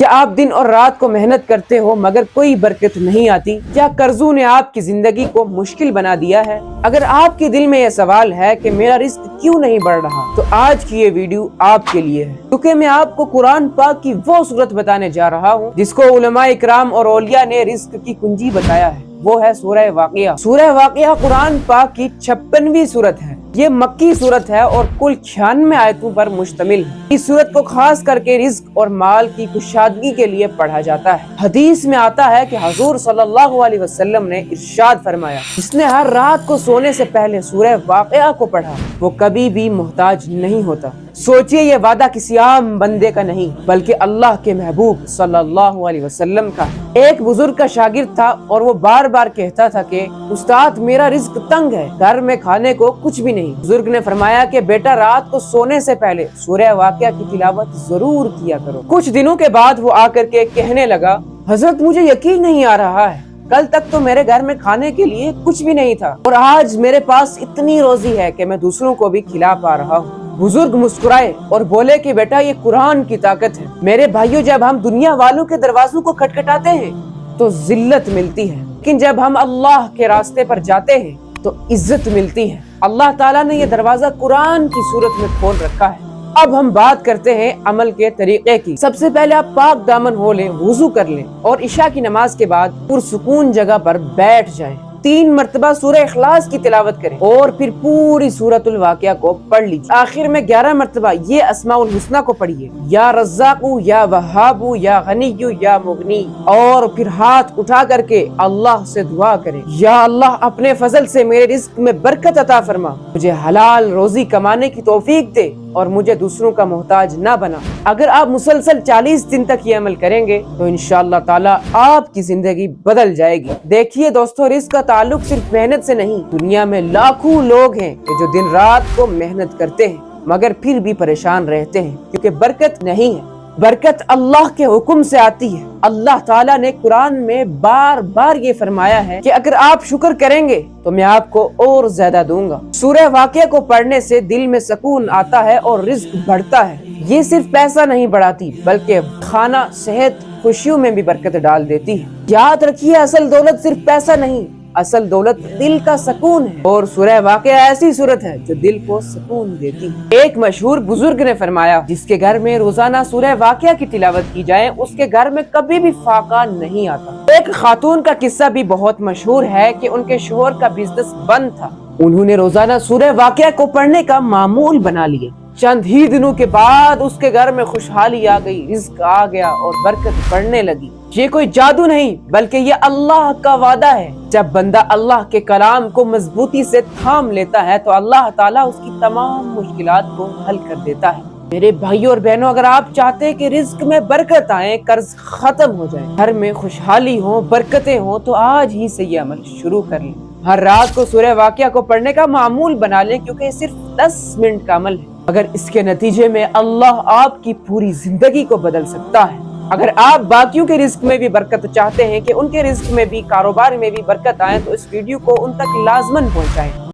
کیا آپ دن اور رات کو محنت کرتے ہو مگر کوئی برکت نہیں آتی؟ کیا قرضوں نے آپ کی زندگی کو مشکل بنا دیا ہے؟ اگر آپ کے دل میں یہ سوال ہے کہ میرا رزق کیوں نہیں بڑھ رہا، تو آج کی یہ ویڈیو آپ کے لیے ہے، کیونکہ میں آپ کو قرآن پاک کی وہ صورت بتانے جا رہا ہوں جس کو علماء اکرام اور اولیاء نے رزق کی کنجی بتایا ہے۔ وہ ہے سورہ واقعہ۔ سورہ واقعہ قرآن پاک کی 56ویں صورت ہے۔ یہ مکی صورت ہے اور کل 96 آیتوں پر مشتمل ہے۔ اس صورت کو خاص کر کے رزق اور مال کی کشادگی کے لیے پڑھا جاتا ہے۔ حدیث میں آتا ہے کہ حضور صلی اللہ علیہ وسلم نے ارشاد فرمایا، جس نے ہر رات کو سونے سے پہلے سورہ واقعہ کو پڑھا وہ کبھی بھی محتاج نہیں ہوتا۔ سوچئے یہ وعدہ کسی عام بندے کا نہیں بلکہ اللہ کے محبوب صلی اللہ علیہ وسلم کا ہے۔ ایک بزرگ کا شاگرد تھا اور وہ بار بار کہتا تھا کہ استاد میرا رزق تنگ ہے، گھر میں کھانے کو کچھ بھی نہیں۔ بزرگ نے فرمایا کہ بیٹا رات کو سونے سے پہلے سورہ واقعہ کی تلاوت ضرور کیا کرو۔ کچھ دنوں کے بعد وہ آ کر کے کہنے لگا، حضرت مجھے یقین نہیں آ رہا ہے، کل تک تو میرے گھر میں کھانے کے لیے کچھ بھی نہیں تھا اور آج میرے پاس اتنی روزی ہے کہ میں دوسروں کو بھی کھلا پا رہا ہوں۔ بزرگ مسکرائے اور بولے کہ بیٹا یہ قرآن کی طاقت ہے۔ میرے بھائیوں، جب ہم دنیا والوں کے دروازوں کو کھٹکھٹاتے ہیں تو ذلت ملتی ہے، لیکن جب ہم اللہ کے راستے پر جاتے ہیں تو عزت ملتی ہے۔ اللہ تعالیٰ نے یہ دروازہ قرآن کی صورت میں کھول رکھا ہے۔ اب ہم بات کرتے ہیں عمل کے طریقے کی۔ سب سے پہلے آپ پاک دامن ہو لیں، وضو کر لیں اور عشاء کی نماز کے بعد پرسکون جگہ پر بیٹھ جائیں۔ 3 مرتبہ سورہ اخلاص کی تلاوت کریں اور پھر پوری سورۃ الواقعہ کو پڑھ لیجیے۔ آخر میں 11 مرتبہ یہ اسماء الحسنی کو پڑھیے، یا رزاق، یا وہاب، یا غنی، یا مغنی، اور پھر ہاتھ اٹھا کر کے اللہ سے دعا کریں، یا اللہ اپنے فضل سے میرے رزق میں برکت عطا فرما، مجھے حلال روزی کمانے کی توفیق دے اور مجھے دوسروں کا محتاج نہ بنا۔ اگر آپ مسلسل 40 دن تک یہ عمل کریں گے تو انشاءاللہ تعالی آپ کی زندگی بدل جائے گی۔ دیکھیے دوستو، رزق کا تعلق صرف محنت سے نہیں۔ دنیا میں لاکھوں لوگ ہیں کہ جو دن رات کو محنت کرتے ہیں مگر پھر بھی پریشان رہتے ہیں کیونکہ برکت نہیں ہے۔ برکت اللہ کے حکم سے آتی ہے۔ اللہ تعالیٰ نے قرآن میں بار بار یہ فرمایا ہے کہ اگر آپ شکر کریں گے تو میں آپ کو اور زیادہ دوں گا۔ سورہ واقعہ کو پڑھنے سے دل میں سکون آتا ہے اور رزق بڑھتا ہے۔ یہ صرف پیسہ نہیں بڑھاتی بلکہ کھانا، صحت، خوشیوں میں بھی برکت ڈال دیتی ہے۔ یاد رکھیے، اصل دولت صرف پیسہ نہیں، اصل دولت دل کا سکون ہے، اور سورہ واقعہ ایسی صورت ہے جو دل کو سکون دیتی ہے۔ ایک مشہور بزرگ نے فرمایا، جس کے گھر میں روزانہ سورہ واقعہ کی تلاوت کی جائے اس کے گھر میں کبھی بھی فاقہ نہیں آتا۔ ایک خاتون کا قصہ بھی بہت مشہور ہے کہ ان کے شوہر کا بزنس بند تھا، انہوں نے روزانہ سورہ واقعہ کو پڑھنے کا معمول بنا لیا۔ چند ہی دنوں کے بعد اس کے گھر میں خوشحالی آ گئی، رزق آ گیا اور برکت بڑھنے لگی۔ یہ کوئی جادو نہیں بلکہ یہ اللہ کا وعدہ ہے۔ جب بندہ اللہ کے کلام کو مضبوطی سے تھام لیتا ہے تو اللہ تعالیٰ اس کی تمام مشکلات کو حل کر دیتا ہے۔ میرے بھائیوں اور بہنوں، اگر آپ چاہتے ہیں کہ رزق میں برکت آئے، قرض ختم ہو جائے، گھر میں خوشحالی ہو، برکتیں ہوں، تو آج ہی سے یہ عمل شروع کر لیں۔ ہر رات کو سورہ واقعہ کو پڑھنے کا معمول بنا لیں کیونکہ یہ صرف 10 منٹ کا عمل ہے، اگر اس کے نتیجے میں اللہ آپ کی پوری زندگی کو بدل سکتا ہے۔ اگر آپ باقیوں کے رزق میں بھی برکت چاہتے ہیں کہ ان کے رزق میں بھی، کاروبار میں بھی برکت آئے، تو اس ویڈیو کو ان تک لازماً پہنچائیں۔